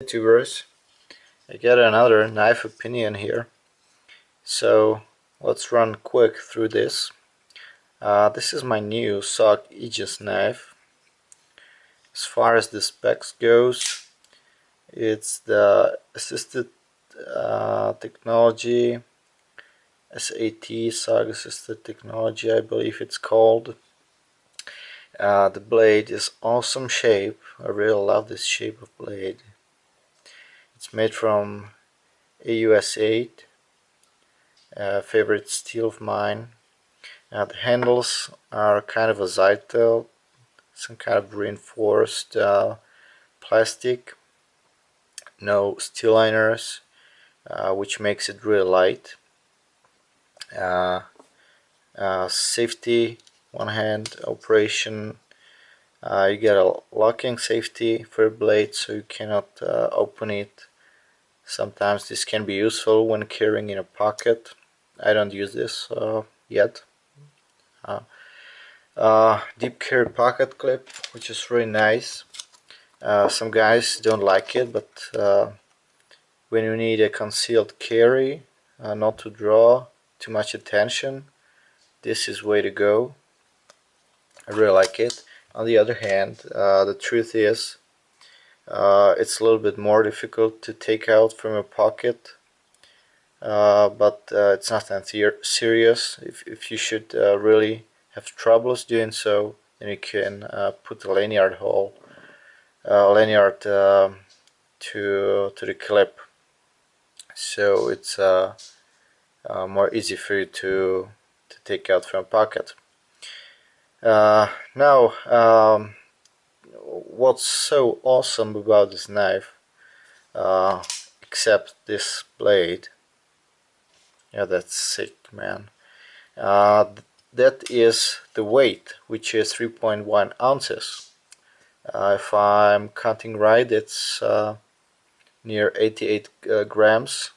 YouTubers, I got another knife opinion here, so let's run quick through this. This is my new SOG Aegis knife. As far as the specs goes, it's the assisted technology, SAT, SOG assisted technology, I believe it's called. The blade is awesome shape. I really love this shape of blade. It's made from AUS 8, favorite steel of mine. The handles are kind of a Zytel, some kind of reinforced plastic, no steel liners, which makes it really light. Safety, one hand operation. You get a locking safety for your blade, so you cannot open it. Sometimes this can be useful when carrying in a pocket. I don't use this yet. Deep carry pocket clip, which is really nice. Some guys don't like it, but when you need a concealed carry, not to draw too much attention, this is way to go. I really like it. On the other hand, the truth is it's a little bit more difficult to take out from a pocket, but it's nothing serious. If you should really have troubles doing so, then you can put a lanyard hole, lanyard to the clip, so it's more easy for you to take out from a pocket. Now, what's so awesome about this knife, except this blade? Yeah, that's sick, man. That is the weight, which is 3.1 ounces. If I'm counting right, it's near 88 grams,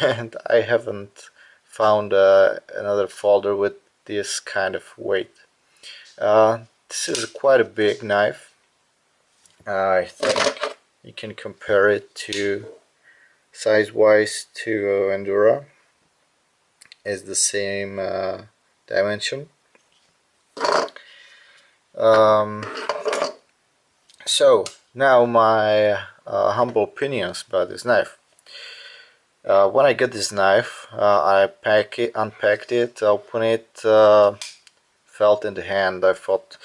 and I haven't found another folder with this kind of weight. This is quite a big knife. I think you can compare it to size-wise to Endura. It's the same dimension. So now my humble opinions about this knife. When I get this knife, I unpacked it, opened it, felt in the hand. I thought,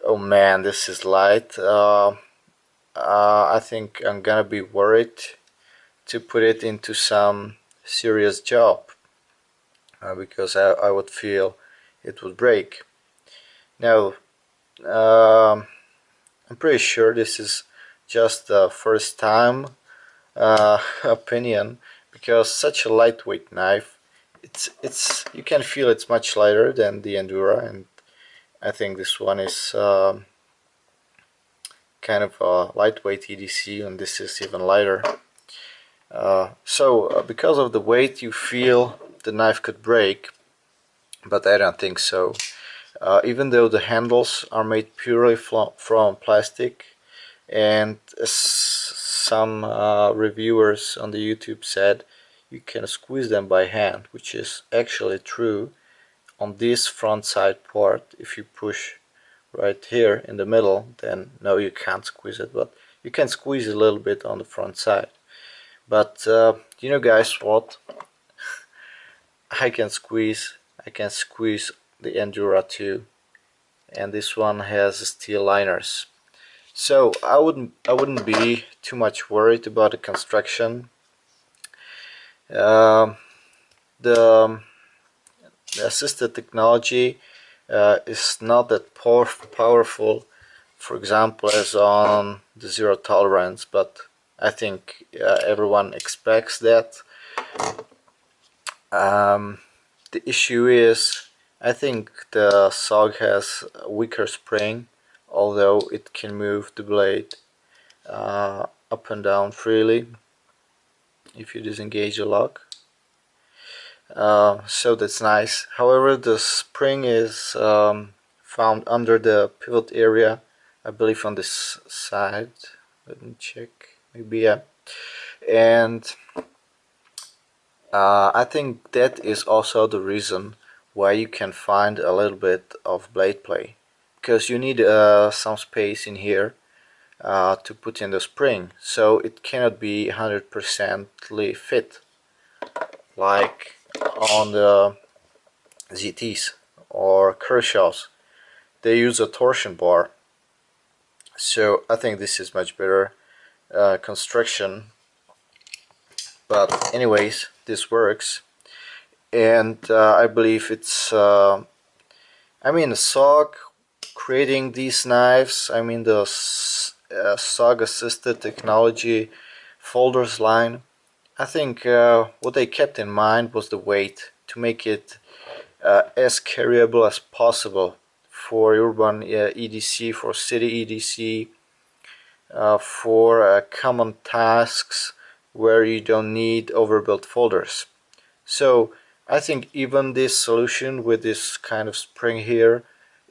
oh man, this is light. I think I'm gonna be worried to put it into some serious job, because I would feel it would break. Now, I'm pretty sure this is just the first time opinion, because such a lightweight knife, it's you can feel it's much lighter than the Endura, and I think this one is kind of a lightweight EDC, and this is even lighter. So because of the weight, you feel the knife could break, but I don't think so. Even though the handles are made purely from plastic, and as some reviewers on the YouTube said, you can squeeze them by hand, which is actually true. On this front side part, if you push right here in the middle, then no, you can't squeeze it, but you can squeeze a little bit on the front side. But you know, guys, what? I can squeeze the Endura too, and this one has steel liners, so I wouldn't be too much worried about the construction. The assisted technology is not that powerful, for example, as on the zero tolerance, but I think everyone expects that. The issue is, I think the SOG has a weaker spring, although it can move the blade up and down freely if you disengage the lock. So that's nice. However, the spring is found under the pivot area, I believe on this side. Let me check. Maybe yeah. And I think that is also the reason why you can find a little bit of blade play, because you need some space in here to put in the spring, so it cannot be 100% fit like on the ZTs or Kershaws. They use a torsion bar, so I think this is much better construction. But anyways, this works, and I believe it's I mean, SOG creating these knives, I mean the SOG assisted technology folders line, I think what they kept in mind was the weight, to make it as carryable as possible for urban EDC, for city EDC, for common tasks where you don't need overbuilt folders. So I think even this solution with this kind of spring here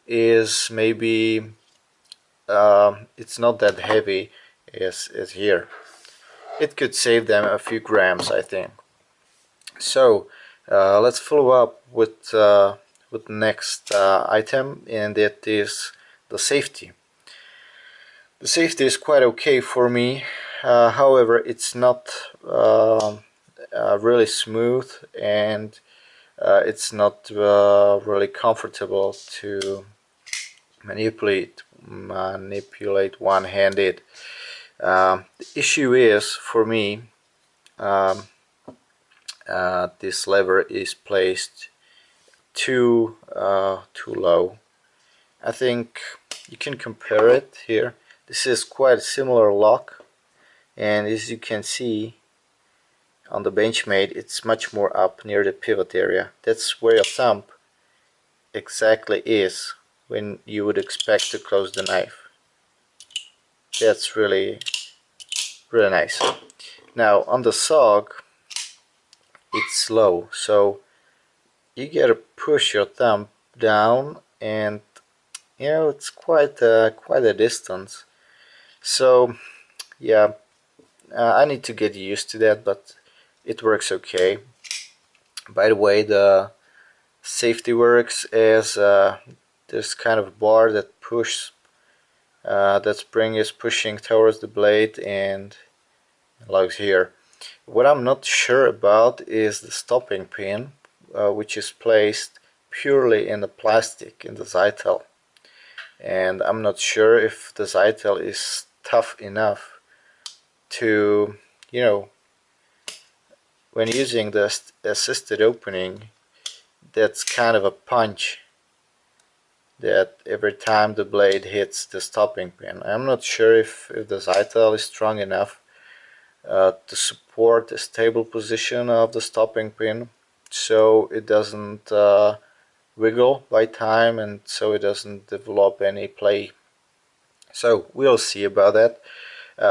is maybe it's not that heavy as here. It could save them a few grams, I think. So let's follow up with the next item, and that is the safety. The safety is quite okay for me. However, it's not really smooth, and it's not really comfortable to manipulate one-handed. The issue is, for me, um, this lever is placed too low. I think you can compare it here. This is quite a similar lock, and as you can see on the Benchmade, it's much more up near the pivot area. That's where your thumb exactly is when you would expect to close the knife. That's really nice. Now on the SOG, it's low, so you gotta push your thumb down, and you know it's quite a distance. So yeah, I need to get used to that, but it works okay. By the way, the safety works as this kind of bar that pushes, that spring is pushing towards the blade and lugs here. What I'm not sure about is the stopping pin, which is placed purely in the plastic, in the Zytel. And I'm not sure if the Zytel is tough enough to, you know, when using the assisted opening, that's kind of a punch that every time the blade hits the stopping pin. I'm not sure if the Zytel is strong enough to support a stable position of the stopping pin, so it doesn't wiggle by time, and so it doesn't develop any play. So we'll see about that.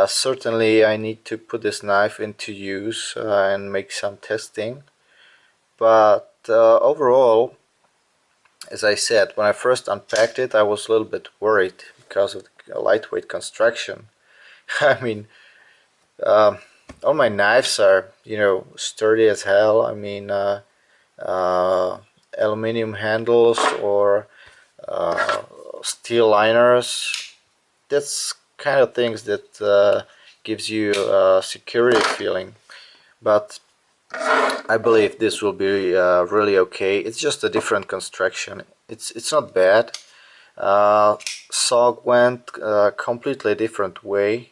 Certainly I need to put this knife into use and make some testing, but overall, as I said, when I first unpacked it, I was a little bit worried because of the lightweight construction. I mean, all my knives are, you know, sturdy as hell. I mean, aluminum handles or steel liners. That's kind of things that gives you a security feeling. But I believe this will be really okay. It's just a different construction. It's not bad. SOG went a completely different way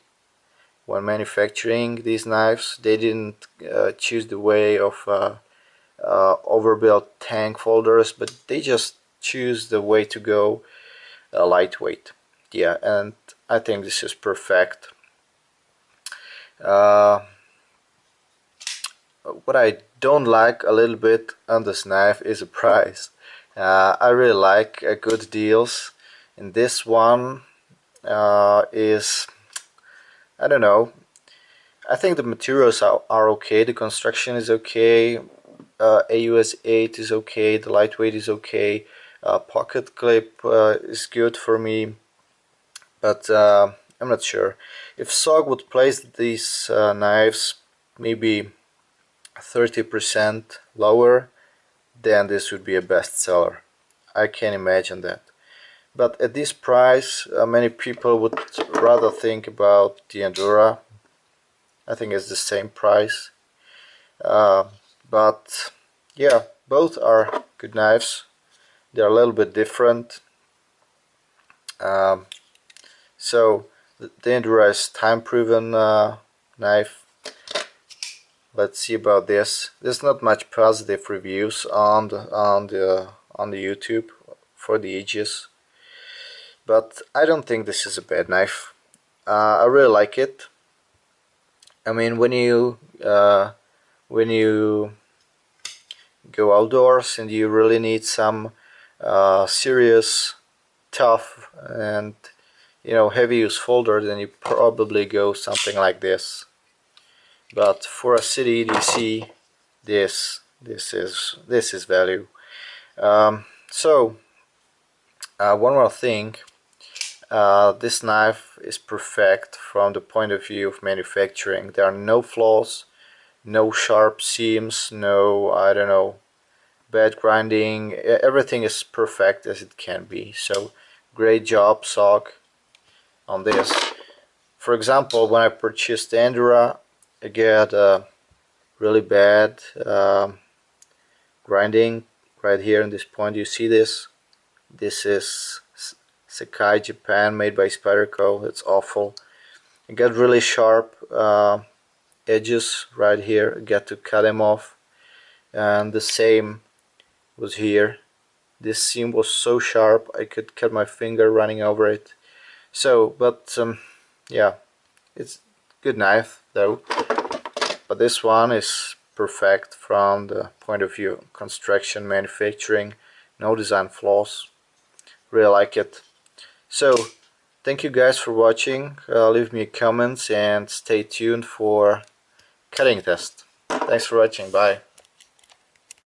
when manufacturing these knives. They didn't choose the way of overbuilt tank folders, but they just choose the way to go lightweight. Yeah, and I think this is perfect. What I don't like a little bit on this knife is the price. I really like good deals, and this one is, I don't know, I think the materials are okay, the construction is okay, AUS 8 is okay, the lightweight is okay, pocket clip is good for me, but I'm not sure. If SOG would place these knives maybe 30% lower, then this would be a bestseller. I can imagine that. But at this price, many people would rather think about the Endura. I think it's the same price. But yeah, both are good knives. They're a little bit different. So the Endura is time-proven knife. Let's see about this. There's not much positive reviews on the YouTube for the Aegis, but I don't think this is a bad knife. I really like it. I mean, when you go outdoors and you really need some serious, tough, and heavy use folder, then you probably go something like this. But for a city EDC, this is value. So one more thing. This knife is perfect from the point of view of manufacturing. There are no flaws, no sharp seams, no, I don't know, bad grinding. Everything is perfect as it can be. So great job, SOG, on this. For example, when I purchased the Endura, I get really bad grinding right here in this point. You see this? This is Sakai Japan, made by Spyderco. It's awful. I got really sharp edges right here. I got to cut them off, and the same was here. This seam was so sharp I could cut my finger running over it. So, but yeah, it's good knife though. But this one is perfect from the point of view of construction, manufacturing, no design flaws. Really like it. So thank you guys for watching. Leave me comments and stay tuned for cutting test. Thanks for watching. Bye.